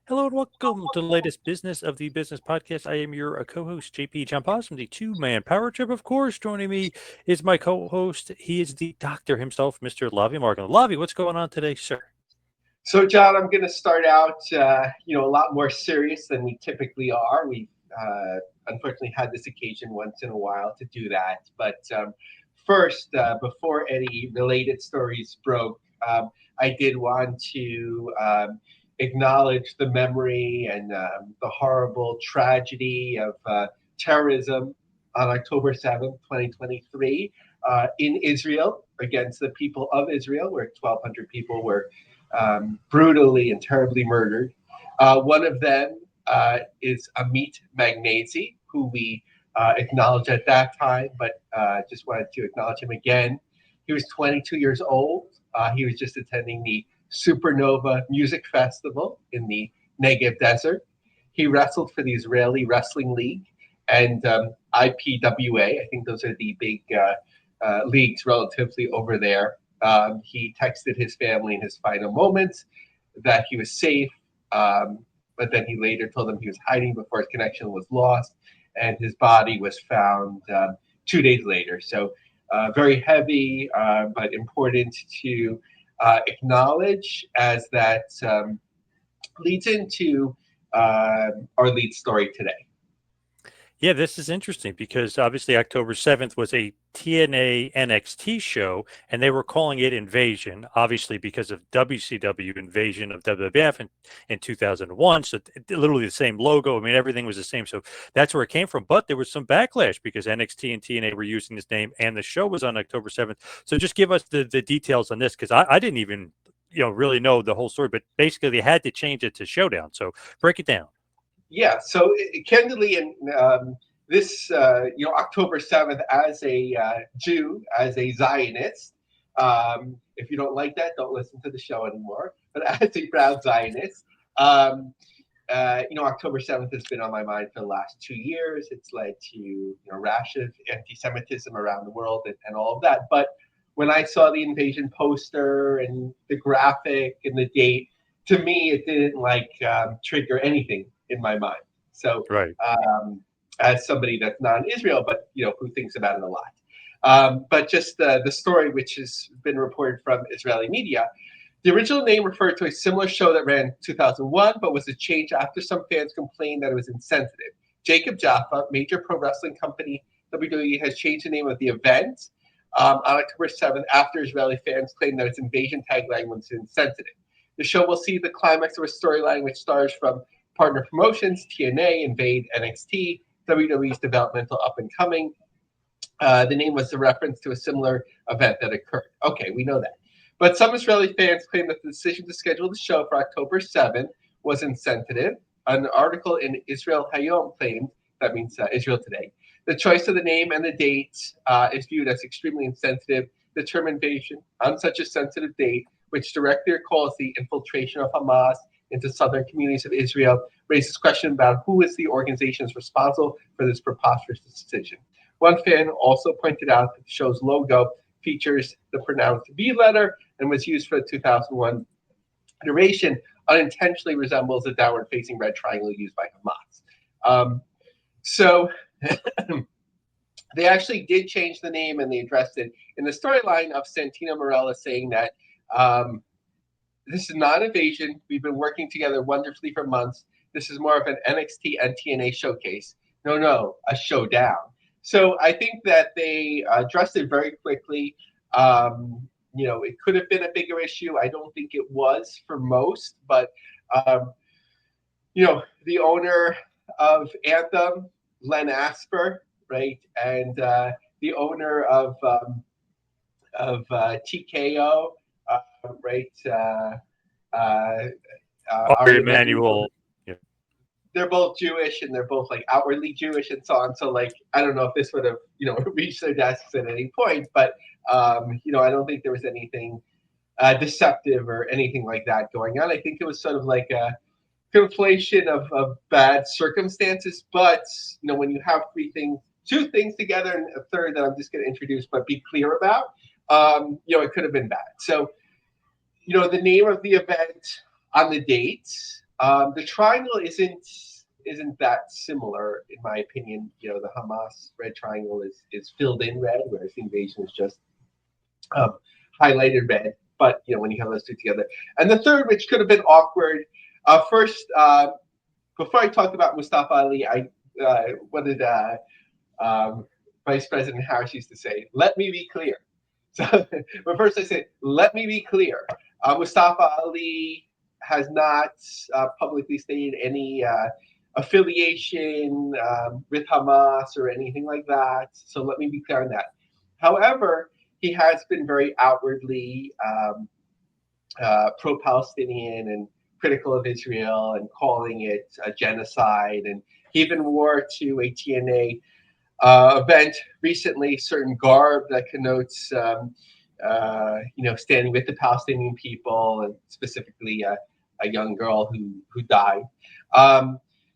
Hello and welcome to the latest Business of the Business podcast. I am your co-host, JP John Paz from the Two-Man Power Trip. Of course, joining me is my co-host. He is the doctor himself, Mr. Lavi Morgan. Lavi, what's going on today, sir? So, John, I'm going to start out, a lot more serious than we typically are. We unfortunately had this occasion once in a while to do that. But first, before any related stories broke, I did want to acknowledge the memory and the horrible tragedy of terrorism on October 7th, 2023, in Israel against the people of Israel, where 1,200 people were brutally and terribly murdered. One of them is Amit Magnesi, who we acknowledged at that time, but just wanted to acknowledge him again. He was 22 years old. He was just attending the Supernova Music Festival in the Negev Desert. He wrestled for the Israeli Wrestling League and IPWA. I think those are the big leagues relatively over there. He texted his family in his final moments that he was safe, but then he later told them he was hiding before his connection was lost, and his body was found 2 days later. So very heavy, but important to acknowledge, as that leads into our lead story today. Yeah, this is interesting because obviously October 7th was a TNA NXT show, and they were calling it Invasion, obviously because of WCW Invasion of WWF in 2001. So literally the same logo. I mean, everything was the same. So that's where it came from. But there was some backlash because NXT and TNA were using this name, and the show was on October 7th. So just give us the details on this because I didn't even really know the whole story. But basically, they had to change it to Showdown. So break it down. Yeah, so candidly, in this, October 7th, as a Jew, as a Zionist, if you don't like that, don't listen to the show anymore. But as a proud Zionist, October 7th has been on my mind for the last 2 years. It's led to a rash of anti-Semitism around the world and all of that. But when I saw the invasion poster and the graphic and the date, to me, it didn't trigger anything in my mind. So, Right. as somebody that's not in Israel, but who thinks about it a lot. But just the story, which has been reported from Israeli media, the original name referred to a similar show that ran in 2001, but was a change after some fans complained that it was insensitive. Jacob Jaffa, major pro wrestling company WWE, has changed the name of the event on October 7th after Israeli fans claimed that its invasion tagline was insensitive. The show will see the climax of a storyline which stars from partner promotions, TNA, Invade, NXT, WWE's developmental up-and-coming. The name was a reference to a similar event that occurred. Okay, we know that. But some Israeli fans claim that the decision to schedule the show for October 7th was insensitive. An article in Israel Hayom claimed, that means Israel Today, the choice of the name and the date is viewed as extremely insensitive. The term invasion on such a sensitive date, which directly recalls the infiltration of Hamas into southern communities of Israel, raises question about who is the organizations responsible for this preposterous decision. One fan also pointed out that the show's logo features the pronounced V letter and was used for the 2001 iteration, unintentionally resembles the downward-facing red triangle used by Hamas. So they actually did change the name, and they addressed it in the storyline of Santino Marella saying that this is not invasion. We've been working together wonderfully for months. This is more of an NXT and TNA showcase. No, a showdown. So I think that they addressed it very quickly. It could have been a bigger issue. I don't think it was for most, but the owner of Anthem, Len Asper, right, and the owner of TKO, right, Ari Ari Emanuel. Emanuel. Yeah. They're both Jewish, and they're both outwardly Jewish and so on. So I don't know if this would have reached their desks at any point, but I don't think there was anything deceptive or anything like that going on. I think it was sort of like a conflation of bad circumstances. But when you have two things together, and a third that I'm just going to introduce, but be clear about, it could have been bad. So the name of the event on the date The triangle isn't that similar in my opinion. The Hamas red triangle is filled in red, whereas the invasion is just um, highlighted red. But when you have those two together, and the third, which could have been awkward, first before I talked about Mustafa Ali, I what did um, Vice President Harris used to say? Let me be clear. So, but first I said, let me be clear. Mustafa Ali has not publicly stated any affiliation with Hamas or anything like that. So let me be clear on that. However, he has been very outwardly pro-Palestinian and critical of Israel and calling it a genocide. And he even wore to a TNA event recently certain garb that connotes, standing with the Palestinian people, and specifically a young girl who died.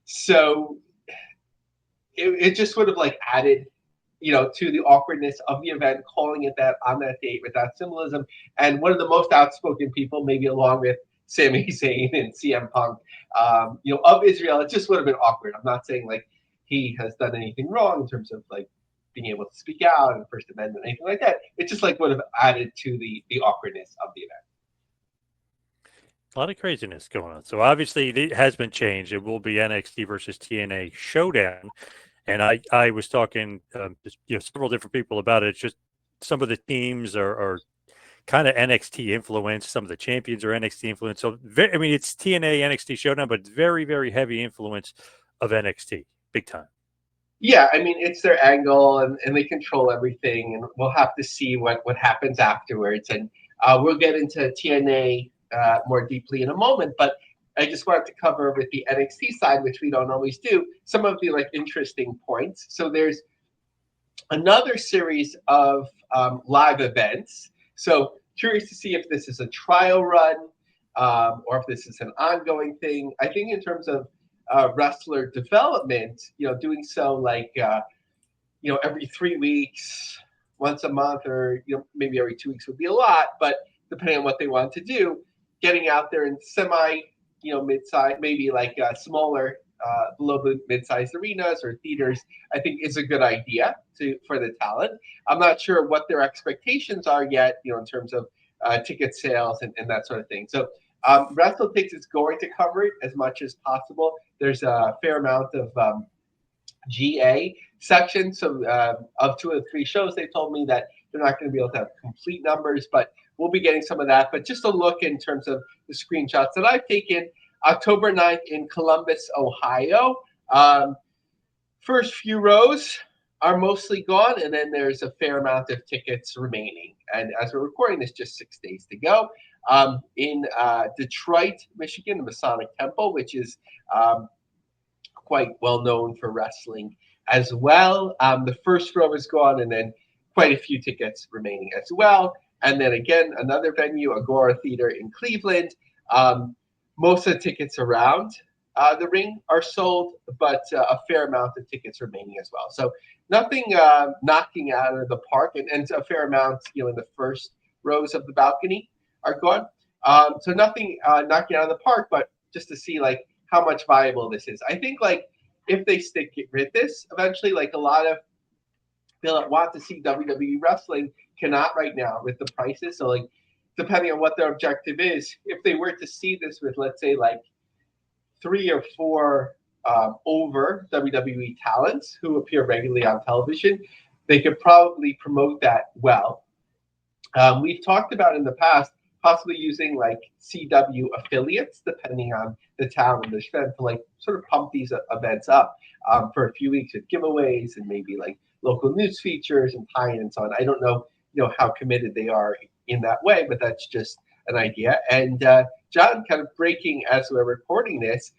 So it just sort of like added, to the awkwardness of the event, calling it that on that date with that symbolism. And one of the most outspoken people, maybe along with Sami Zayn and CM Punk, of Israel, it just would have been awkward. I'm not saying like he has done anything wrong in terms of like being able to speak out and First Amendment, anything like that. It just like would have added to the awkwardness of the event. A lot of craziness going on. So obviously it has been changed. It will be NXT versus TNA Showdown. And I was talking to several different people about it. It's just some of the teams are kind of NXT influenced. Some of the champions are NXT influenced. So it's TNA NXT Showdown, but very, very heavy influence of NXT, big time. Yeah, it's their angle, and they control everything, and we'll have to see what happens afterwards. And we'll get into TNA more deeply in a moment, but I just wanted to cover with the NXT side, which we don't always do, some of the like interesting points. So there's another series of live events. So curious to see if this is a trial run or if this is an ongoing thing. I think in terms of wrestler development, doing so like every 3 weeks, once a month, or maybe every 2 weeks would be a lot. But depending on what they want to do, getting out there in semi, mid-size, maybe like smaller, below the mid-sized arenas or theaters, I think is a good idea for the talent. I'm not sure what their expectations are yet, in terms of ticket sales and that sort of thing. So WrestleTix is going to cover it as much as possible. There's a fair amount of GA section. So of 2 of the 3 shows, they told me that they're not going to be able to have complete numbers, but we'll be getting some of that. But just a look in terms of the screenshots that I've taken. October 9th in Columbus, Ohio. First few rows are mostly gone, and then there's a fair amount of tickets remaining. And as we're recording this, just 6 days to go. In Detroit, Michigan, the Masonic Temple, which is quite well known for wrestling as well. The first row is gone, and then quite a few tickets remaining as well. And then again, another venue, Agora Theater in Cleveland. Most of the tickets around the ring are sold, but a fair amount of tickets remaining as well. So nothing knocking out of the park, and a fair amount, in the first rows of the balcony are gone. So nothing knocking out of the park, but just to see like how much viable this is. I think like if they stick with this eventually, like a lot of people that want to see WWE wrestling cannot right now with the prices. So like depending on what their objective is, if they were to see this with, let's say, like 3 or 4 over WWE talents who appear regularly on television, they could probably promote that well. We've talked about in the past possibly using like CW affiliates, depending on the talent and the strength, to like sort of pump these events up for a few weeks with giveaways and maybe like local news features and tie-in and so on. I don't know, how committed they are in that way, but that's just an idea. And John, kind of breaking as we're recording this,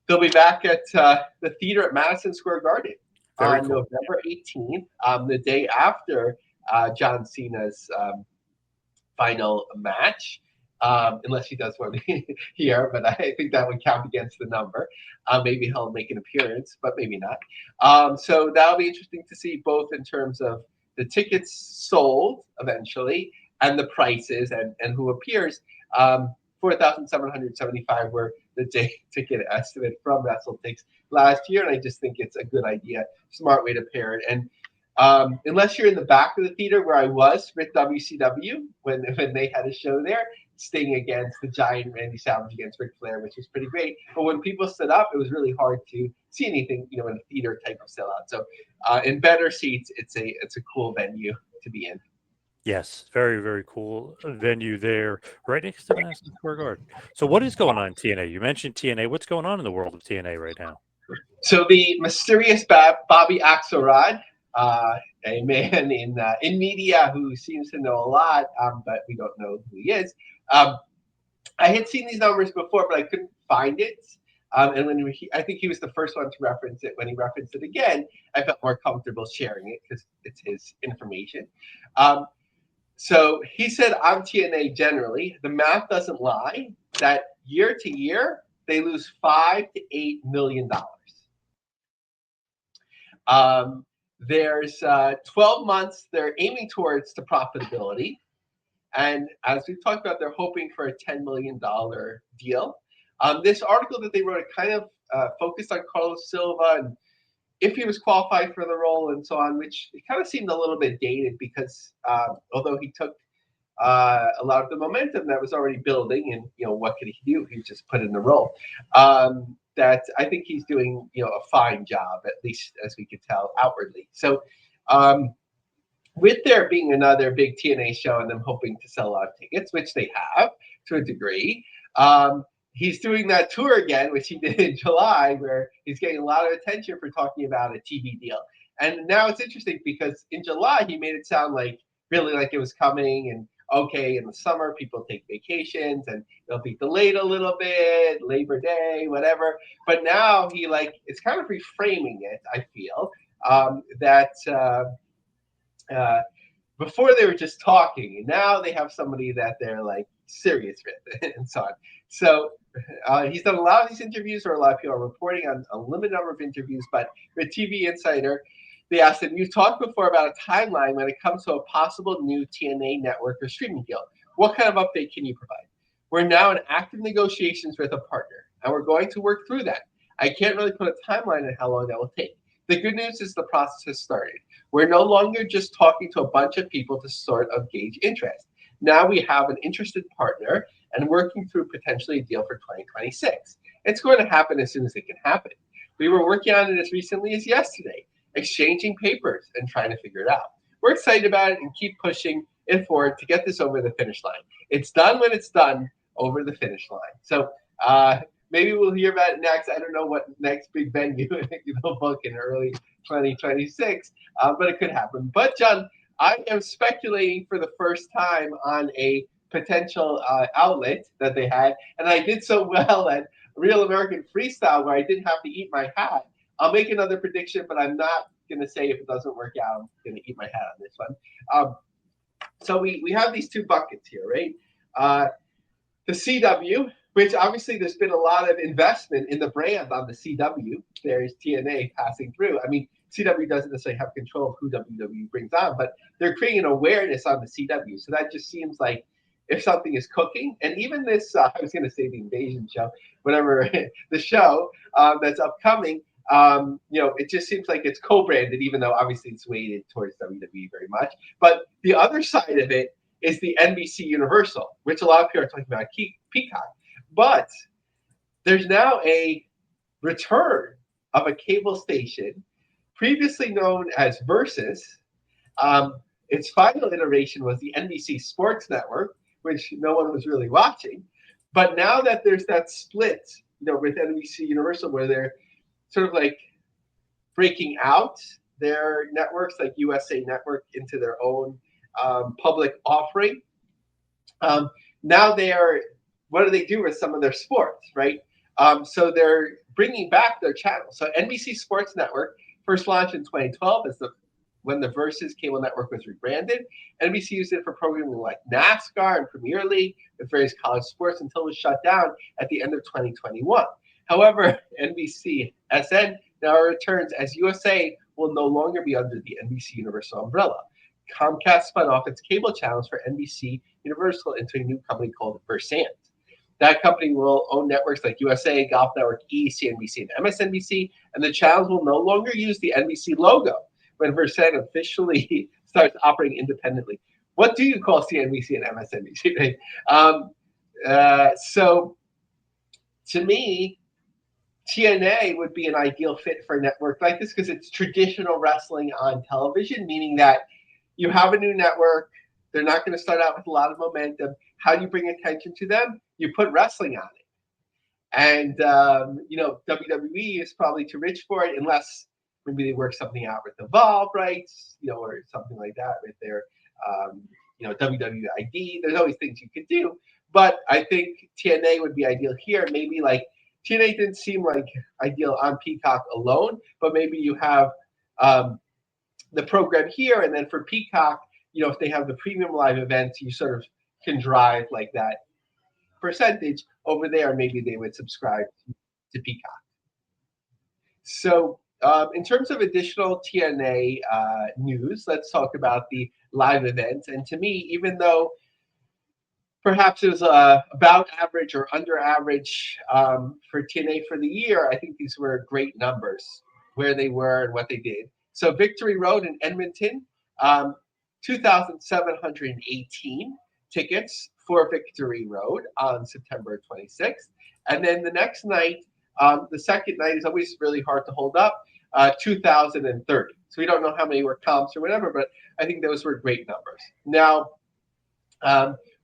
they'll be back at the theater at Madison Square Garden on November 18th, the day after John Cena's final match, unless he does one here, but I think that would count against the number. Maybe he'll make an appearance, but maybe not. So that'll be interesting to see, both in terms of the tickets sold eventually and the prices and who appears. 4,775 were the ticket estimate from WrestleTix last year, and I just think it's a good idea, smart way to pair it. And unless you're in the back of the theater where I was with WCW when they had a show there, Sting against the Giant, Randy Savage against Ric Flair, which was pretty great. But when people stood up, it was really hard to see anything, in a theater type of sellout. So in better seats, it's a cool venue to be in. Yes, very, very cool venue there, right next to Madison Square Garden. So what is going on in TNA? You mentioned TNA. What's going on in the world of TNA right now? So the mysterious Bobby Axelrod, a man in media who seems to know a lot, but we don't know who he is. I had seen these numbers before, but I couldn't find it. And I think he was the first one to reference it. When he referenced it again, I felt more comfortable sharing it because it's his information. So he said on TNA generally, the math doesn't lie, that year to year, they lose $5 to $8 million. There's 12 months they're aiming towards to profitability. And as we've talked about, they're hoping for a $10 million deal. This article that they wrote, it kind of focused on Carlos Silva and if he was qualified for the role and so on, which it kind of seemed a little bit dated because although he took a lot of the momentum that was already building and, what could he do? He just put in the role. That I think he's doing, a fine job, at least as we could tell outwardly. So with there being another big TNA show and them hoping to sell a lot of tickets, which they have to a degree, he's doing that tour again, which he did in July, where he's getting a lot of attention for talking about a TV deal. And now it's interesting because in July, he made it sound really like it was coming and okay, in the summer, people take vacations and they'll be delayed a little bit, Labor Day, whatever. But now he it's kind of reframing it, I feel, that before they were just talking, and now they have somebody that they're serious with and so on. So he's done a lot of these interviews, or a lot of people are reporting on a limited number of interviews, but with TV Insider, they asked him, you've talked before about a timeline when it comes to a possible new TNA network or streaming deal. What kind of update can you provide? We're now in active negotiations with a partner, and we're going to work through that. I can't really put a timeline on how long that will take. The good news is the process has started. We're no longer just talking to a bunch of people to sort of gauge interest. Now we have an interested partner and working through potentially a deal for 2026. It's going to happen as soon as it can happen. We were working on it as recently as yesterday, exchanging papers and trying to figure it out. We're excited about it and keep pushing it forward to get this over the finish line. It's done when it's done, over the finish line. So maybe we'll hear about it next. I don't know what next big venue they'll book in early 2026, but it could happen. But John, I am speculating for the first time on a potential outlet that they had, and I did so well at Real American Freestyle where I didn't have to eat my hat. I'll make another prediction, but I'm not going to say if it doesn't work out, I'm going to eat my hat on this one. So we have these two buckets here, right? The CW, which obviously there's been a lot of investment in the brand on the CW. There's TNA passing through. I mean, CW doesn't necessarily have control of who WWE brings on, but they're creating an awareness on the CW. So that just seems like if something is cooking, and even this, I was going to say the Invasion show, whatever, the show that's upcoming, it just seems like it's co-branded, even though obviously it's weighted towards WWE very much. But the other side of it is the NBC Universal, which a lot of people are talking about Peacock. But there's now a return of a cable station previously known as Versus. Its final iteration was the NBC Sports Network, which no one was really watching. But now that there's that split, with NBC Universal, where they're sort of breaking out their networks, like USA Network, into their own public offering. Now what do they do with some of their sports, right? So they're bringing back their channels. So NBC Sports Network first launched in 2012 when the Versus cable network was rebranded. NBC used it for programming like NASCAR and Premier League with various college sports until it was shut down at the end of 2021. However, NBC SN now returns as USA will no longer be under the NBC Universal umbrella. Comcast spun off its cable channels for NBC Universal into a new company called Versant. That company will own networks like USA, Golf Network, E, CNBC, and MSNBC, and the channels will no longer use the NBC logo when Versant officially starts operating independently. What do you call CNBC and MSNBC? Right? So to me, TNA would be an ideal fit for a network like this because it's traditional wrestling on television, meaning that you have a new network. They're not going to start out with a lot of momentum. How do you bring attention to them? You put wrestling on it. And, WWE is probably too rich for it unless maybe they work something out with the Evolve rights, or something like that with their, WWID. There's always things you could do. But I think TNA would be ideal here. Maybe like TNA didn't seem like ideal on Peacock alone, but maybe you have the program here, and then for Peacock, if they have the premium live events, you sort of can drive like that percentage over there. Maybe they would subscribe to Peacock. So in terms of additional TNA news, let's talk about the live events. And to me, even though perhaps it was about average or under average for TNA for the year, I think these were great numbers where they were and what they did. So Victory Road in Edmonton, 2,718 tickets for Victory Road on September 26th. And then the next night, the second night is always really hard to hold up, 2,030. So we don't know how many were comps or whatever, but I think those were great numbers. Now,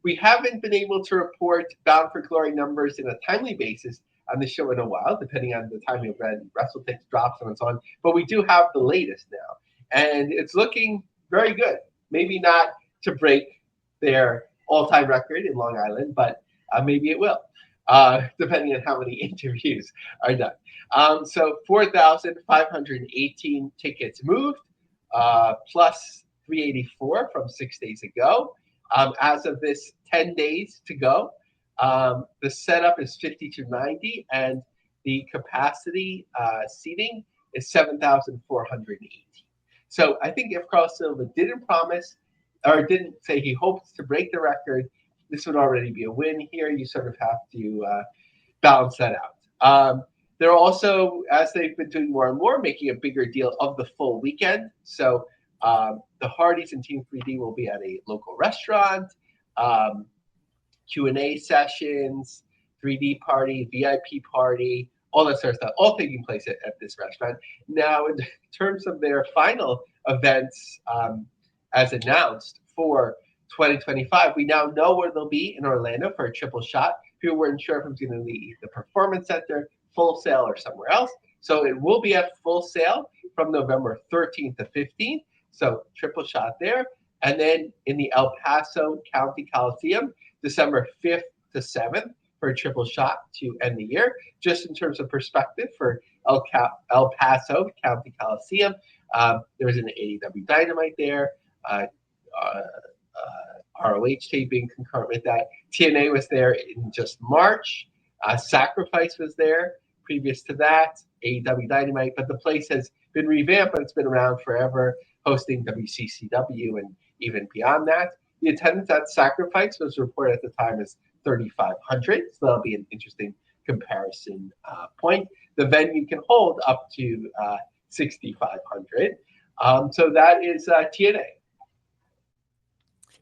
we haven't been able to report Bound for Glory numbers in a timely basis on the show in a while, depending on the timing of when WrestleTix drops and so on. But we do have the latest now, and it's looking very good. Maybe not to break their all-time record in Long Island, but maybe it will, depending on how many interviews are done. So 4,518 tickets moved, plus 384 from 6 days ago. As of this 10 days to go, the setup is 5290, and the capacity seating is 7,480. So I think if Carl Silva didn't promise or didn't say he hopes to break the record, this would already be a win here. You sort of have to balance that out. They're also, as they've been doing more and more, making a bigger deal of the full weekend. So the Hardys and Team 3D will be at a local restaurant, Q&A sessions, 3D party, VIP party, all that sort of stuff, all taking place at this restaurant. Now, in terms of their final events as announced for 2025, we now know where they'll be in Orlando for a triple shot. People weren't sure if it was going to be the Performance Center, Full Sail, or somewhere else. So it will be at Full Sail from November 13th to 15th. So triple shot there. And then in the El Paso County Coliseum, December 5th to 7th for a triple shot to end the year. Just in terms of perspective for El Paso County Coliseum, there was an AEW Dynamite there, ROH taping concurrent with that. TNA was there in just March. Sacrifice was there previous to that, AEW Dynamite, but the place has been revamped, but it's been around forever, hosting WCCW and even beyond that. The attendance at Sacrifice was reported at the time as 3,500, so that'll be an interesting comparison point. The venue can hold up to 6,500. So that is TNA.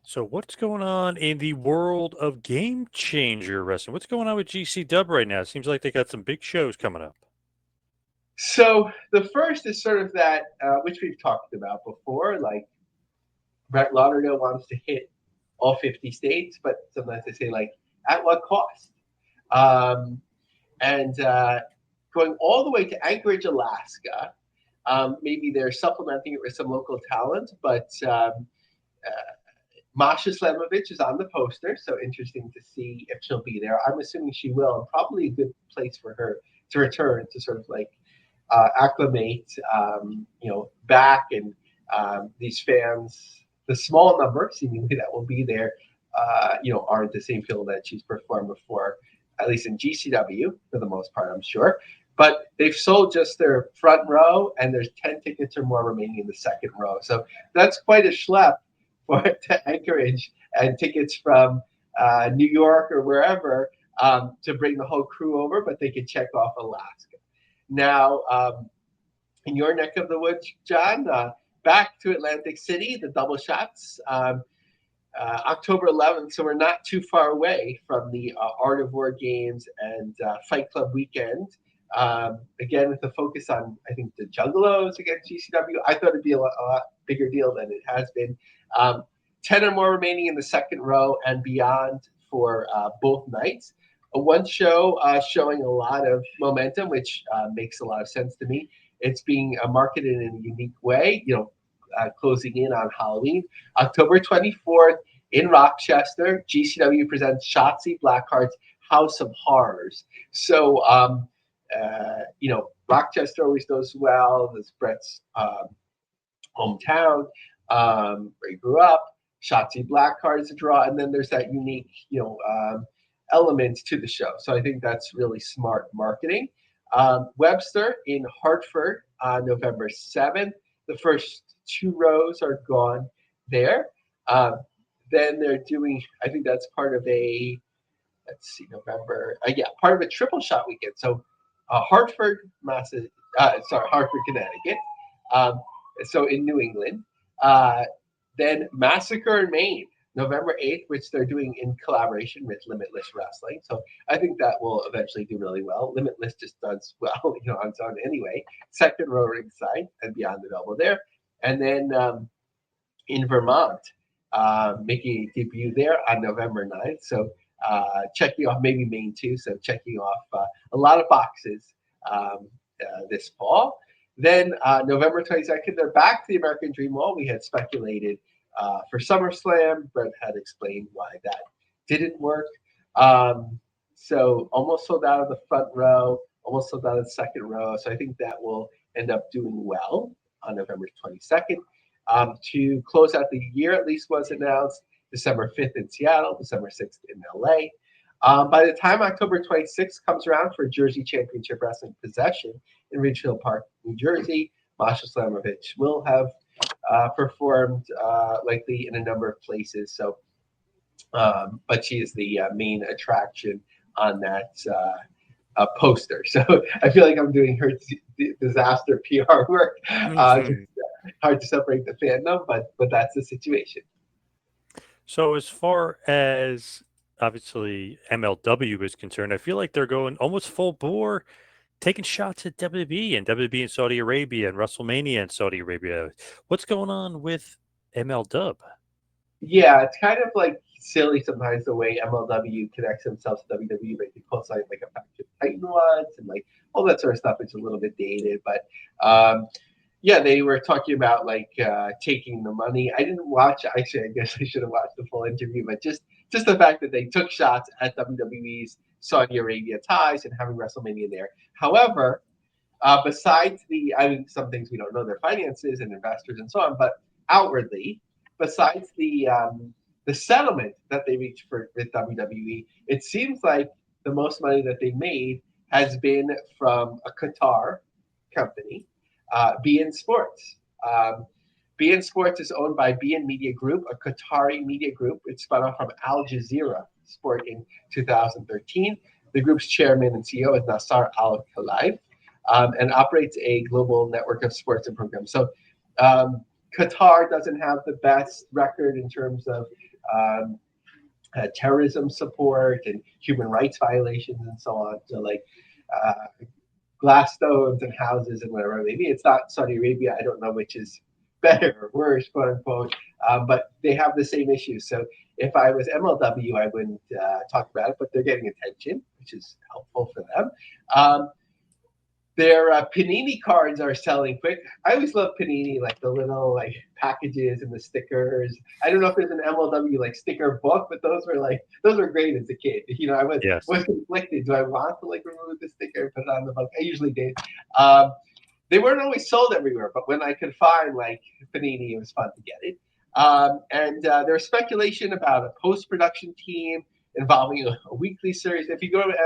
So what's going on in the world of Game Changer Wrestling? What's going on with GC Dub right now? It seems like they got some big shows coming up. So the first is sort of that, which we've talked about before, like Brett Lauderdale wants to hit all 50 states, but sometimes they say, like, at what cost? And going all the way to Anchorage, Alaska, maybe they're supplementing it with some local talent, but Masha Slemovich is on the poster, so interesting to see if she'll be there. I'm assuming she will, and probably a good place for her to return to sort of like acclimate, back, and these fans, the small number seemingly that will be there, aren't the same people that she's performed before, at least in GCW for the most part, I'm sure. But they've sold just their front row, and there's 10 tickets or more remaining in the second row. So that's quite a schlep for to Anchorage, and tickets from New York or wherever to bring the whole crew over, but they could check off Alaska. Now, in your neck of the woods, John, back to Atlantic City, the double shots. October 11th, so we're not too far away from the Art of War Games and Fight Club weekend. Again, with the focus on, I think, the Juggalos against GCW. I thought it'd be a lot bigger deal than it has been. 10 or more remaining in the second row and beyond for both nights. One show showing a lot of momentum, which makes a lot of sense to me. It's being marketed in a unique way, closing in on Halloween. October 24th in Rochester, GCW presents Shotzi Blackheart's House of Horrors. So, Rochester always does well. This Brett's hometown, where he grew up. Shotzi Blackheart is a draw. And then there's that unique, element to the show. So I think that's really smart marketing. Webster in Hartford on November 7th. The first 2 rows are gone there. Then they're doing, I think that's part of a, November. Part of a triple shot weekend. So Hartford, Hartford, Connecticut. So in New England. Then Massacre in Maine, November 8th, which they're doing in collaboration with Limitless Wrestling. So I think that will eventually do really well. Limitless just does well, on its own anyway. Second row ringside and beyond the double there. And then in Vermont, making a debut there on November 9th. So checking off maybe Maine too. So checking off a lot of boxes this fall. Then November 22nd, they're back to the American Dream Wall. We had speculated for SummerSlam. Brett had explained why that didn't work. So almost sold out of the front row, almost sold out of the second row. So I think that will end up doing well on November 22nd. To close out the year, at least was announced December 5th in Seattle, December 6th in LA. By the time October 26th comes around for Jersey Championship Wrestling Possession in Ridgefield Park, New Jersey, Masha Slamovich will have performed likely in a number of places. So, but she is the main attraction on that poster. So I feel like I'm doing her disaster PR work. Hard to separate the fandom, but that's the situation. So as far as obviously MLW is concerned, I feel like they're going almost full bore, taking shots at WWE and WWE in Saudi Arabia and WrestleMania in Saudi Arabia. What's going on with MLW? Yeah, it's kind of like silly sometimes the way MLW connects themselves to WWE, but they post like a bunch of Titan ones and like all that sort of stuff. It's a little bit dated, but they were talking about like taking the money. I didn't watch. Actually, I guess I should have watched the full interview, but just the fact that they took shots at WWE's Saudi Arabia ties and having WrestleMania there. However, besides some things we don't know, their finances and investors and so on, but outwardly, besides the settlement that they reached with WWE, it seems like the most money that they made has been from a Qatar company, BN Sports. BN Sports is owned by BN Media Group, a Qatari media group. It spun off from Al Jazeera Sport in 2013. The group's chairman and CEO is Nasser Al Khelaifi, and operates a global network of sports and programs. So Qatar doesn't have the best record in terms of terrorism support and human rights violations and so on. So like glass stones and houses and whatever. Maybe it's not Saudi Arabia. I don't know which is better or worse, quote unquote. But they have the same issues. So if I was MLW, I wouldn't talk about it, but they're getting attention, which is helpful for them. Their Panini cards are selling quick. I always love Panini, like the little like packages and the stickers. I don't know if there's an MLW like sticker book, but those were great as a kid. I was conflicted. Do I want to like remove the sticker and put it on the book? I usually did. They weren't always sold everywhere, but when I could find like Panini, it was fun to get it. And there's speculation about a post-production team involving a weekly series. If you go to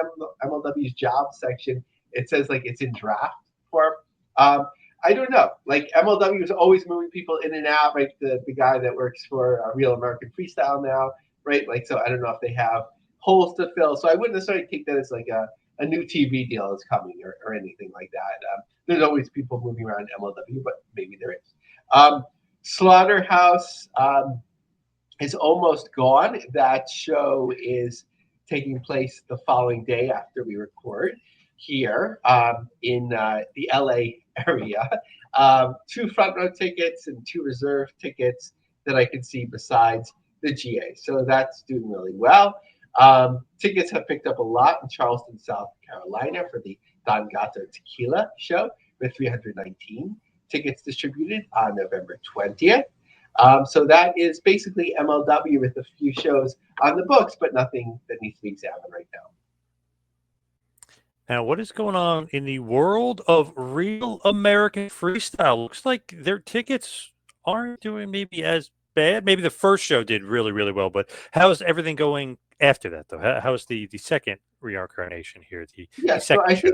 MLW's job section, it says like it's in draft form. I don't know. Like MLW is always moving people in and out. Right, the guy that works for Real American Freestyle now, right? Like so, I don't know if they have holes to fill. So I wouldn't necessarily take that as like a new TV deal is coming or anything like that. There's always people moving around MLW, but maybe there is. Slaughterhouse is almost gone. That show is taking place the following day after we record here in the LA area. 2 front row tickets and 2 reserve tickets that I can see besides the GA. So that's doing really well. Tickets have picked up a lot in Charleston, South Carolina for the Don Gato Tequila show with 319 tickets distributed on November 20th. So that is basically MLW with a few shows on the books, but nothing that needs to be examined right now. Now, what is going on in the world of Real American Freestyle? Looks like their tickets aren't doing maybe as bad. Maybe the first show did really, really well, but how's everything going after that, though? How's the second reincarnation here? The So second show?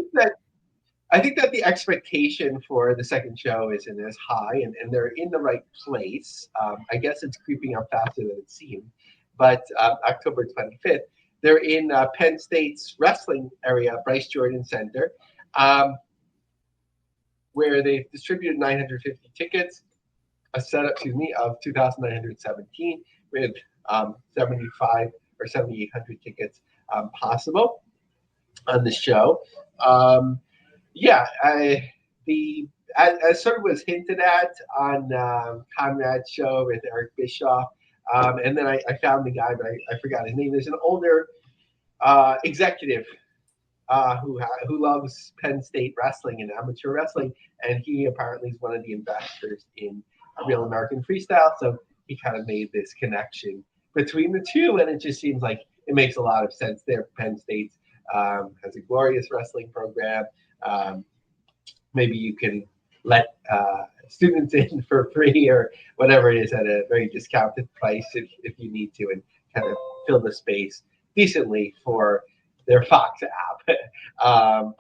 I think that the expectation for the second show isn't as high, and they're in the right place. I guess it's creeping up faster than it seemed, but October 25th. They're in Penn State's wrestling area, Bryce Jordan Center, where they've distributed 950 tickets, a setup, of 2,917 with 75 or 7,800 tickets possible on the show. As sort of was hinted at on Conrad's show with Eric Bischoff, and then I found the guy, but I forgot his name. There's an older executive who loves Penn State wrestling and amateur wrestling, and he apparently is one of the investors in Real American Freestyle. So he kind of made this connection between the two, and it just seems like it makes a lot of sense there. Penn State has a glorious wrestling program. Maybe you can let students in for free or whatever it is at a very discounted price if you need to, and kind of fill the space decently for their Fox app. A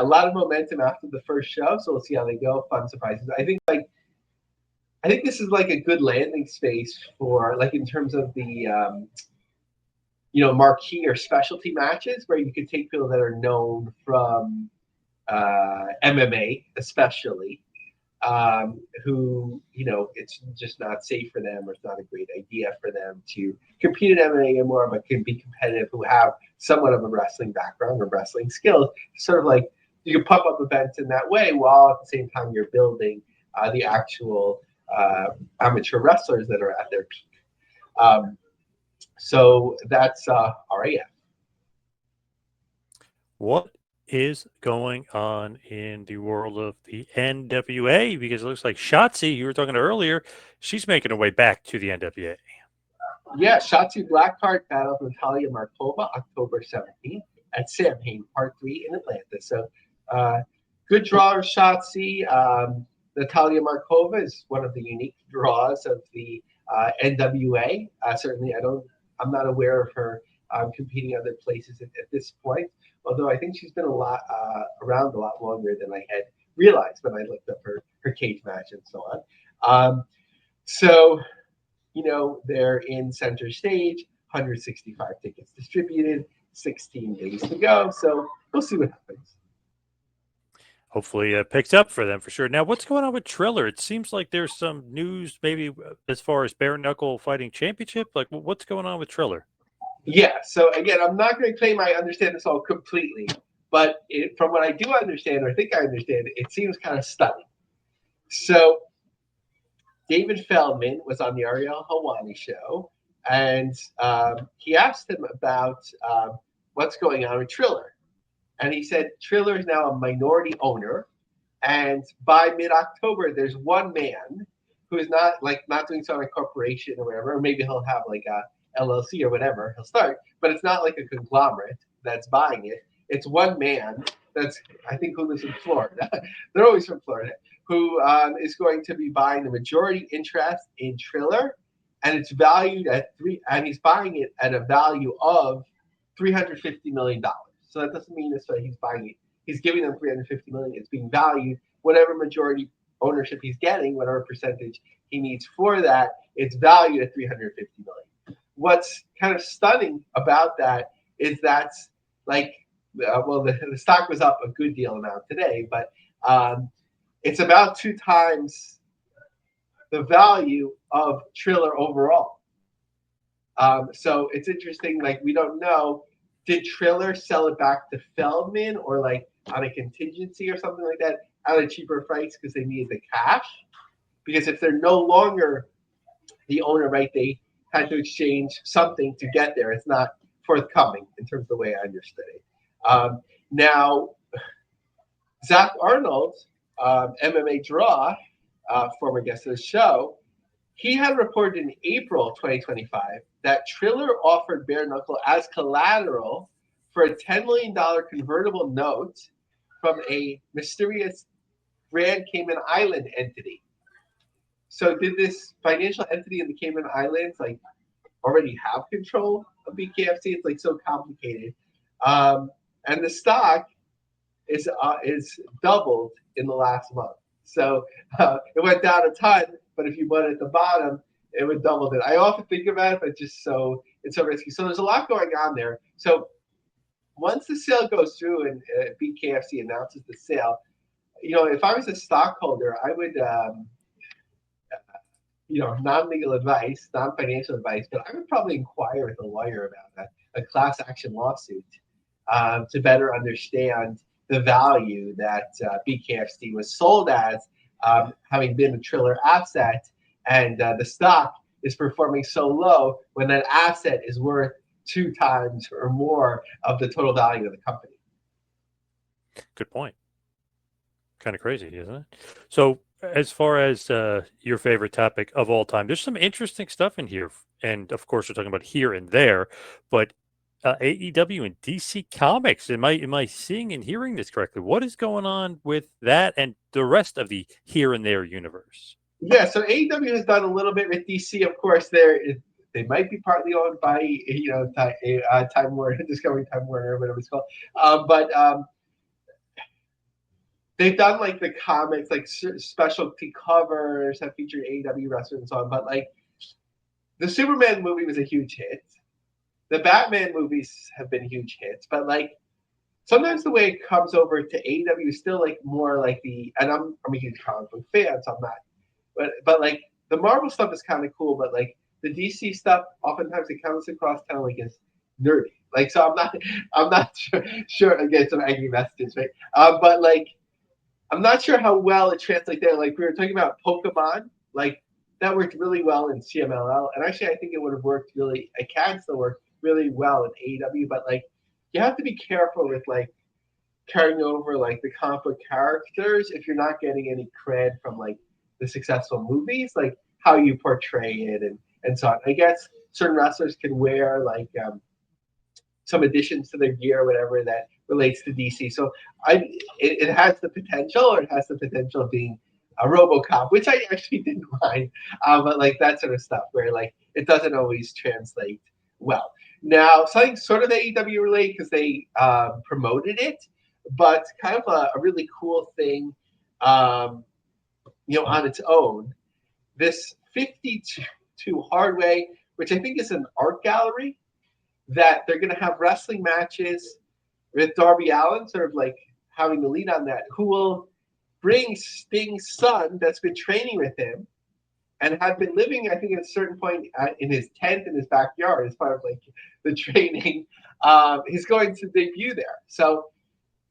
lot of momentum after the first show, so we'll see how they go. Fun surprises. I think this is like a good landing space for, like, in terms of the marquee or specialty matches where you could take people that are known from MMA, especially, who, it's just not safe for them, or it's not a great idea for them to compete in MMA anymore, but can be competitive, who have somewhat of a wrestling background or wrestling skills. Sort of like you can pump up events in that way while at the same time you're building the actual amateur wrestlers that are at their peak. So that's RAF. What is going on in the world of the NWA? Because it looks like Shotzi, you were talking earlier, she's making her way back to the NWA. Yeah, Shotzi Blackheart battles Natalia Markova October 17th at Sam Hain Part 3 in Atlanta. So good draw of Shotzi. Natalia Markova is one of the unique draws of the NWA. Certainly, I'm not aware of her competing other places at this point, although I think she's been around a lot longer than I had realized when I looked up her cage match and so on. They're in center stage, 165 tickets distributed, 16 days to go. So we'll see what happens. Hopefully it picks up for them for sure. Now, what's going on with Triller? It seems like there's some news maybe as far as bare knuckle fighting championship. Like, what's going on with Triller? Yeah, so again, I'm not going to claim I understand this all completely, but from what I do understand, or think I understand, it seems kind of stunning. So David Feldman was on the Ariel Helwani show, and he asked him about what's going on with Triller. And he said Triller is now a minority owner, and by mid-October, there's one man who is not doing some corporation or whatever, or maybe he'll have like a LLC or whatever he'll start, but it's not like a conglomerate that's buying it. It's one man I think who lives in Florida. They're always from Florida, who is going to be buying the majority interest in Triller, and it's valued at and he's buying it at a value of $350 million. So that doesn't mean necessarily he's buying it. He's giving them $350 million. It's being valued, whatever majority ownership he's getting, whatever percentage he needs for that, it's valued at $350 million. what's kind of stunning about that is that's like, the stock was up a good deal amount today, but it's about 2 times the value of Triller overall. So it's interesting. Like, we don't know, did Triller sell it back to Feldman or like on a contingency or something like that at a cheaper price because they needed the cash? Because if they're no longer the owner, right, they had to exchange something to get there. It's not forthcoming in terms of the way I understood it. Now, Zach Arnold, MMA Draw, former guest of the show, he had reported in April 2025 that Triller offered Bare Knuckle as collateral for a $10 million convertible note from a mysterious Grand Cayman Island entity. So did this financial entity in the Cayman Islands like already have control of BKFC? It's like so complicated. And the stock is doubled in the last month. So it went down a ton, but if you bought it at the bottom, it would double it. I often think about it, but it's so risky. So there's a lot going on there. So once the sale goes through and BKFC announces the sale, if I was a stockholder, I would, non-legal advice, non-financial advice, but I would probably inquire with a lawyer about a class action lawsuit to better understand the value that BKFC was sold as, having been a Triller asset, and the stock is performing so low when that asset is worth 2 times or more of the total value of the company. Good point. Kind of crazy, isn't it? So, as far as your favorite topic of all time, there's some interesting stuff in here, and of course, we're talking about here and there, but AEW and DC Comics. Am I seeing and hearing this correctly? What is going on with that and the rest of the here and there universe? Yeah, so AEW has done a little bit with DC. Of course, they might be partly owned by Time Warner, Discovery Time Warner, whatever it's called. But they've done like the comics, like specialty covers that featured AEW wrestlers and so on. But like, the Superman movie was a huge hit. The Batman movies have been huge hits, but like, sometimes the way it comes over to AEW is still like more like and I'm a huge comic book fan, so I'm not. But like, the Marvel stuff is kind of cool, but like the DC stuff, oftentimes it comes across kind of like as nerdy. Like, so I'm not sure again, some angry messages, right? But like, I'm not sure how well it translates there. Like, we were talking about Pokemon, like that worked really well in CMLL, and actually I think it would have worked really. It can still work really well in AEW, but like, you have to be careful with like carrying over like the comic book characters if you're not getting any cred from like the successful movies, like how you portray it and so on. I guess certain wrestlers can wear like some additions to their gear or whatever that relates to DC. So it has the potential, or it has the potential of being a RoboCop, which I actually didn't mind, but like that sort of stuff where like it doesn't always translate well. Now, something sort of AEW related because they promoted it, but kind of a really cool thing, on its own. This 52 Hardway, which I think is an art gallery, that they're going to have wrestling matches with Darby Allin, sort of like having the lead on that, who will bring Sting's son that's been training with him and had been living, I think, at a certain point in his tent in his backyard as part of like the training. He's going to debut there. So,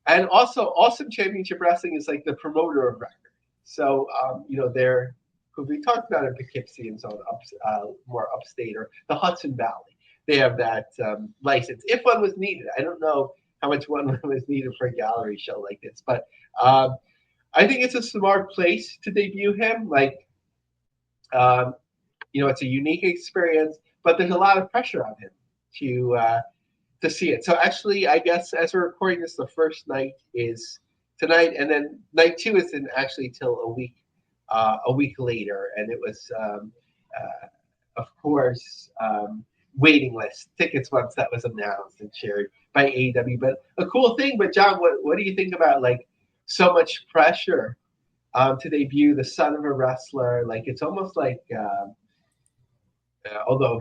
and also Awesome Championship Wrestling is like the promoter of record. So, they're, who we talked about in Poughkeepsie and so on, more upstate, or the Hudson Valley. They have that license if one was needed. I don't know how much one was needed for a gallery show like this, but I think it's a smart place to debut him. Like, it's a unique experience, but there's a lot of pressure on him to see it. So actually, I guess as we're recording this, the first night is tonight, and then night 2 isn't actually till a week later, and it was, of course, waiting list tickets once that was announced and shared by AEW. But a cool thing. But John, what do you think about like so much pressure to debut the son of a wrestler? Like, it's almost like, although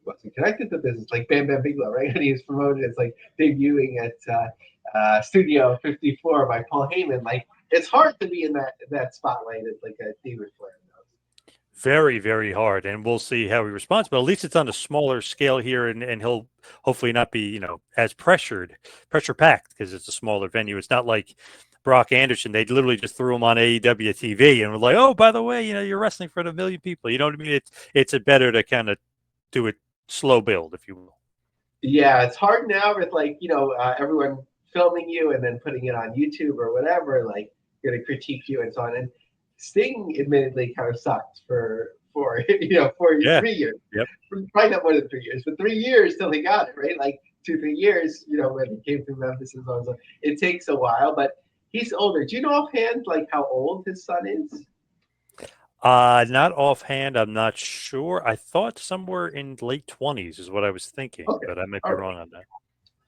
wasn't connected to the business, like Bam Bam Bigelow, right? And he was promoted as like debuting at Studio 54 by Paul Heyman. Like it's hard to be in that spotlight as like a David Flair. Very, very hard, and we'll see how he responds. But at least it's on a smaller scale here, and he'll hopefully not be, as pressure packed because it's a smaller venue. It's not like Brock Anderson. They literally just threw him on AEW TV and were like, "Oh, by the way, you're wrestling for a million people." You know what I mean? It's a better to kind of do it slow build, if you will. Yeah, it's hard now with like everyone filming you and then putting it on YouTube or whatever, like going to critique you and so on. And Sting admittedly kind of sucked for Yeah. 3 years. Yep. Probably not more than 3 years, but 3 years till he got it, right? Like 2-3 years, when he came to Memphis and so on. So it takes a while, but he's older. Do you know offhand like how old his son is? Not offhand, I'm not sure. I thought somewhere in late 20s is what I was thinking, Okay. but I might be All right. wrong on that.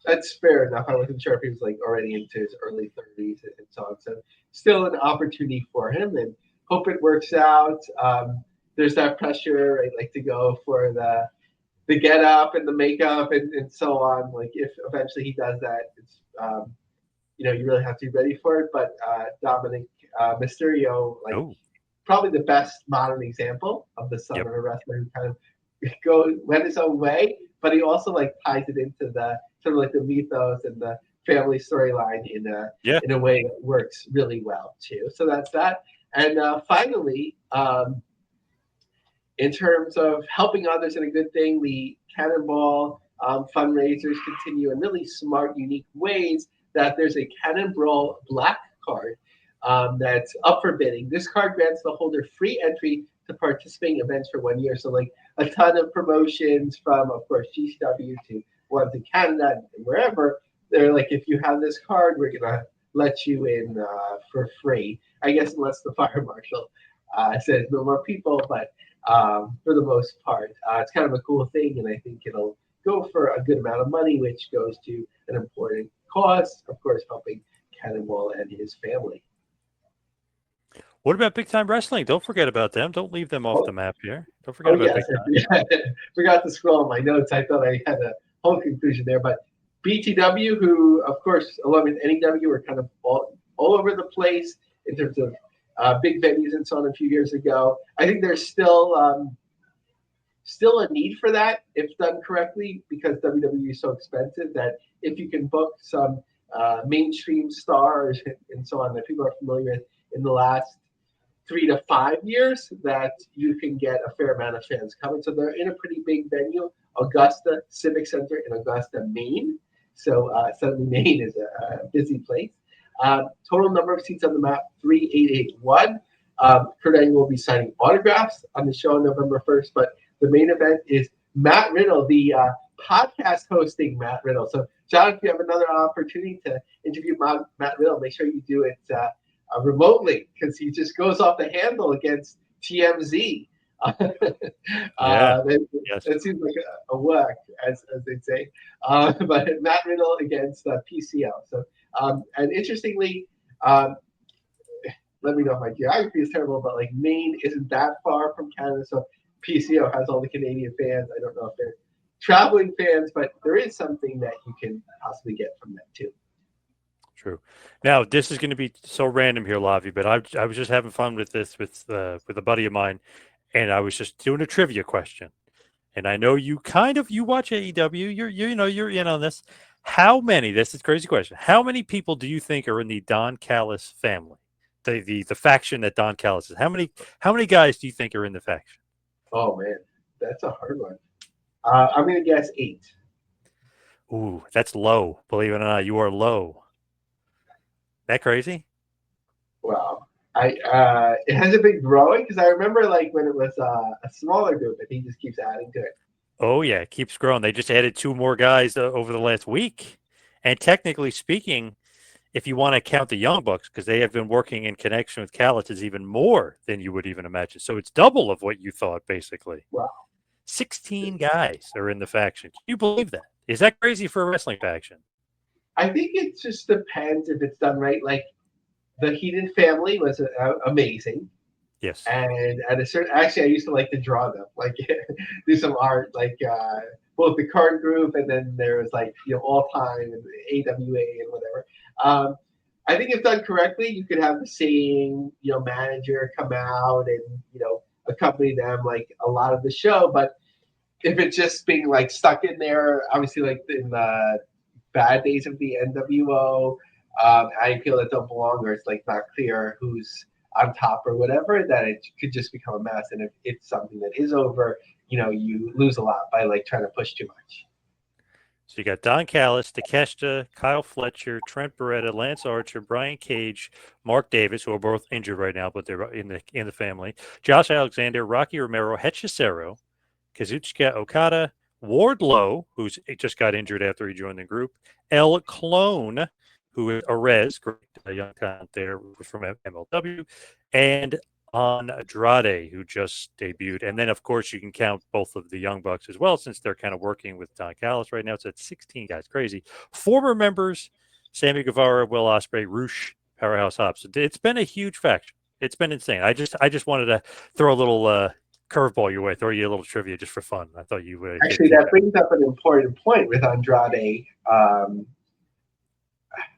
That's fair enough. I wasn't sure if he was like already into his early 30s and so on. So still an opportunity for him, and hope it works out. There's that pressure, right? Like to go for the get up and the makeup and so on. Like if eventually he does that, it's you really have to be ready for it. But Dominic Mysterio, like Oh, probably the best modern example of the son yep. of a wrestler who kind of went his own way, but he also like ties it into the sort of like the mythos and the family storyline in a way that works really well too. So that's that. And finally, in terms of helping others in a good thing, the Cannonball fundraisers continue in really smart, unique ways. That there's a Cannonball Black card that's up for bidding. This card grants the holder free entry to participating events for 1 year. So like a ton of promotions from, of course, GCW to ones in Canada and wherever. They're like, if you have this card, we're gonna let you in for free. I guess unless the fire marshal says no more people, but for the most part, it's kind of a cool thing, and I think it'll go for a good amount of money, which goes to an important cause, of course, helping Cannonball and his family. What about Big Time Wrestling? Don't forget about them. Don't leave them off the map here. Don't forget Oh about yes, Big Time. forgot to scroll my notes. I thought I had a whole conclusion there, but BTW, who of course along with NEW were kind of all over the place in terms of big venues and so on a few years ago. I think there's still a need for that if done correctly, because WWE is so expensive that if you can book some mainstream stars and so on that people are familiar with in the last 3 to 5 years, that you can get a fair amount of fans coming. So they're in a pretty big venue, Augusta Civic Center in Augusta, Maine. So suddenly Maine is a busy place. Total number of seats on the map, 3,881. Kurt Angle will be signing autographs on the show on November 1st, but the main event is Matt Riddle, the podcast hosting Matt Riddle. So, John, if you have another opportunity to interview Matt Riddle, make sure you do it remotely, because he just goes off the handle against TMZ. It seems like a work, as they'd say. But Matt Riddle against PCO. So, and interestingly, let me know if my geography is terrible, but like Maine isn't that far from Canada, so PCO has all the Canadian fans. I don't know if they're traveling fans, but there is something that you can possibly get from that too. True. Now, this is going to be so random here, Lavi, but I was just having fun with this with a buddy of mine, and I was just doing a trivia question. And I know you watch AEW. You're in on this. This is a crazy question. How many people do you think are in the Don Callis family? The faction that Don Callis is. How many guys do you think are in the faction? Oh man, that's a hard one. I'm gonna guess 8. Ooh, that's low. Believe it or not, you are low. That crazy? Wow. It hasn't been growing, because I remember like when it was a smaller group, and he just keeps adding to it. Oh yeah, it keeps growing. They just added 2 more guys over the last week, and technically speaking, if you want to count the Young Bucks, because they have been working in connection with Callis, is even more than you would even imagine. So it's double of what you thought, basically. Wow. 16 guys are in the faction. Can you believe that? Is that crazy for a wrestling faction? I think it just depends if it's done right. Like the Heenan family was amazing. Yes. And at a certain, actually, I used to like to draw them, like do some art, like both the current group and then there was like all time and AWA and whatever. Um, I think if done correctly, you could have the same manager come out and accompany them like a lot of the show. But if it's just being like stuck in there, obviously like in the bad days of the NWO, I feel that don't belong or it's like not clear who's on top or whatever, that it could just become a mess. And if it's something that is over, you lose a lot by like trying to push too much. So you got Don Callis, Takeshita, Kyle Fletcher, Trent Beretta, Lance Archer, Brian Cage, Mark Davis, who are both injured right now, but they're in the family. Josh Alexander, Rocky Romero, Hechicero, Kazuchika Okada, Wardlow, who's just got injured after he joined the group, El Clone, who is Arez, great young talent there from MLW, and Andrade, who just debuted. And then, of course, you can count both of the Young Bucks as well, since they're kind of working with Don Callis right now. So it's 16 guys, crazy. Former members, Sammy Guevara, Will Ospreay, Roosh, Powerhouse Hobbs. It's been a huge faction. It's been insane. I just wanted to throw a little curveball your way, throw you a little trivia just for fun. I thought you would Actually, that brings up an important point with Andrade.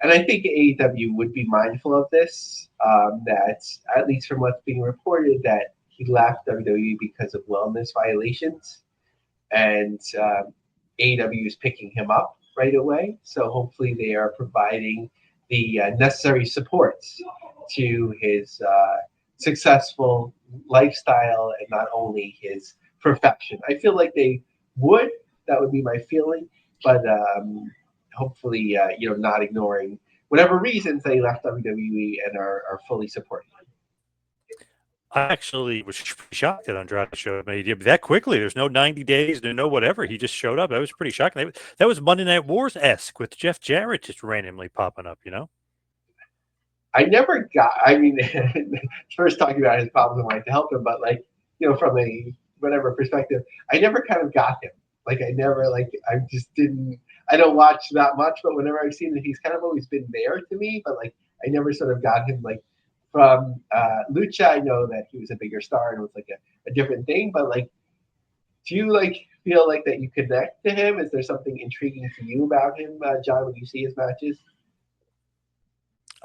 And I think AEW would be mindful of this, that at least from what's being reported, that he left WWE because of wellness violations. And AEW is picking him up right away. So hopefully they are providing the necessary supports to his successful lifestyle and not only his perfection. I feel like they would. That would be my feeling. But hopefully, not ignoring whatever reasons they left WWE and are fully supporting him. I actually was shocked that Andrade showed up that quickly. There's no 90 days, there's no whatever. He just showed up. That was pretty shocking. That was Monday Night Wars-esque with Jeff Jarrett just randomly popping up. I never got. I mean, first talking about his problems and wanting to help him, but like from a whatever perspective, I never kind of got him. Like I never I just didn't. I don't watch that much, but whenever I've seen it, he's kind of always been there to me. But like I never sort of got him like from Lucha. I know that he was a bigger star and it was like a different thing. But like, do you like feel like that you connect to him? Is there something intriguing to you about him, John, when you see his matches?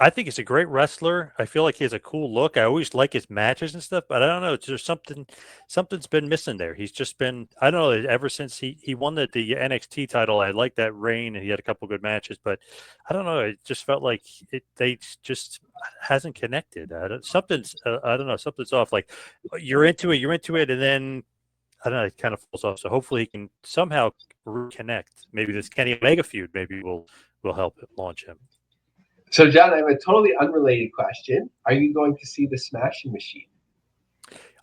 I think he's a great wrestler. I feel like he has a cool look. I always like his matches and stuff, but I don't know. There's something's been missing there. He's just been, I don't know, ever since he won the NXT title. I like that reign, and he had a couple good matches, but I don't know. It just felt like they just hasn't connected. Something's I don't know. Something's off. Like you're into it, and then I don't know. It kind of falls off. So hopefully he can somehow reconnect. Maybe this Kenny Omega feud maybe will help launch him. So, John, I have a totally unrelated question. Are you going to see the Smashing Machine?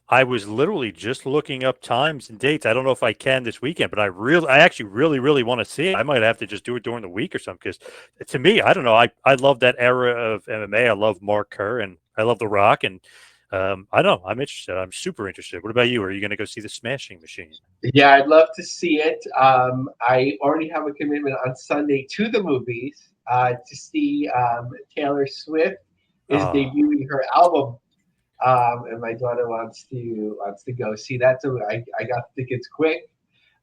I was literally just looking up times and dates. I don't know if I can this weekend, but I actually really want to see it. I might have to just do it during the week or something. Because to me, I don't know. I love that era of MMA. I love Mark Kerr and I love The Rock. And I don't know. I'm interested. I'm super interested. What about you? Are you going to go see the Smashing Machine? Yeah, I'd love to see it. I already have a commitment on Sunday to the movies to see Taylor Swift is debuting her album, and my daughter wants to go see that. So I got the tickets quick.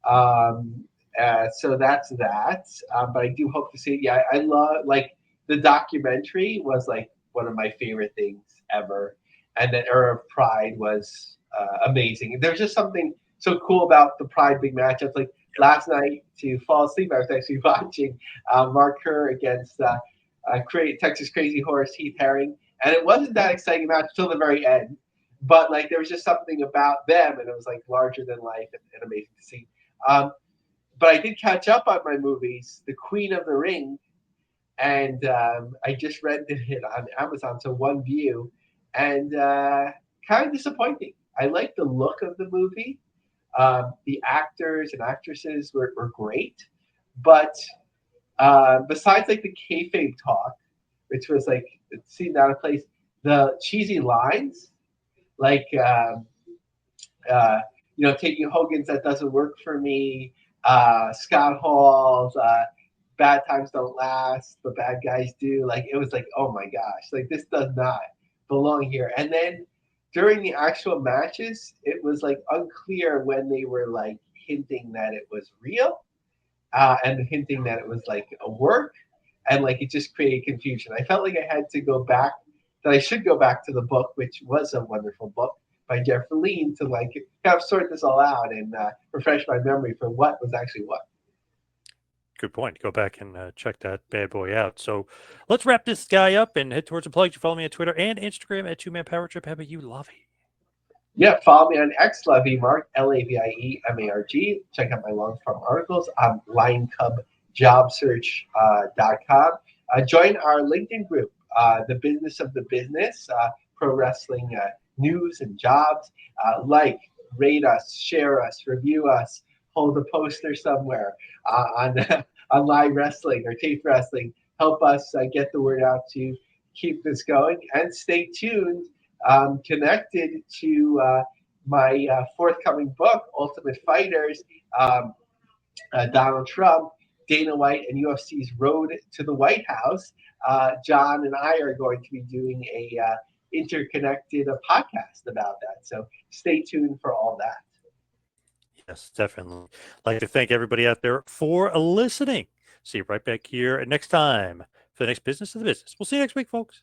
So that's that. But I do hope to see it. Yeah, I love like the documentary was like one of my favorite things ever, and the era of Pride was amazing. There's just something so cool about the Pride big matchups. Like last night to fall asleep, I was actually watching Mark Kerr against Texas Crazy Horse Heath Herring, and it wasn't that exciting match till the very end. But like there was just something about them, and it was like larger than life and amazing to see. But I did catch up on my movies, The Queen of the Ring, and I just rented it on Amazon, so one view, and kind of disappointing. I like the look of the movie. The actors and actresses were great, but besides like the kayfabe talk, which was like it seemed out of place, the cheesy lines, like taking Hogan's "That Doesn't Work for Me," Scott Hall's "Bad Times Don't Last, but Bad Guys Do." Like it was like, oh my gosh, like this does not belong here. And then during the actual matches, it was like unclear when they were like hinting that it was real, and hinting that it was like a work, and like it just created confusion. I felt like I had to go back, that I should go back to the book, which was a wonderful book by Jeff Verleen, to like kind of sort this all out and refresh my memory for what was actually what. Good point. Go back and check that bad boy out. So let's wrap this guy up and head towards the plugs. You follow me on Twitter and Instagram at 2Man Power Trip. How about you, Lovey? Yeah, follow me on X, Laviemark, LAVIEMARG. Check out my long form articles on linecubjobsearch.com. Join our LinkedIn group, The Business of the Business, pro wrestling news and jobs. Like, rate us, share us, review us, hold a poster somewhere on, on live wrestling or tape wrestling. Help us get the word out to keep this going. And stay tuned, connected to my forthcoming book, Ultimate Fighters, Donald Trump, Dana White, and UFC's Road to the White House. John and I are going to be doing a interconnected podcast about that. So stay tuned for all that. Yes, definitely. I'd like to thank everybody out there for listening. See you right back here next time for the next Business of the Business. We'll see you next week, folks.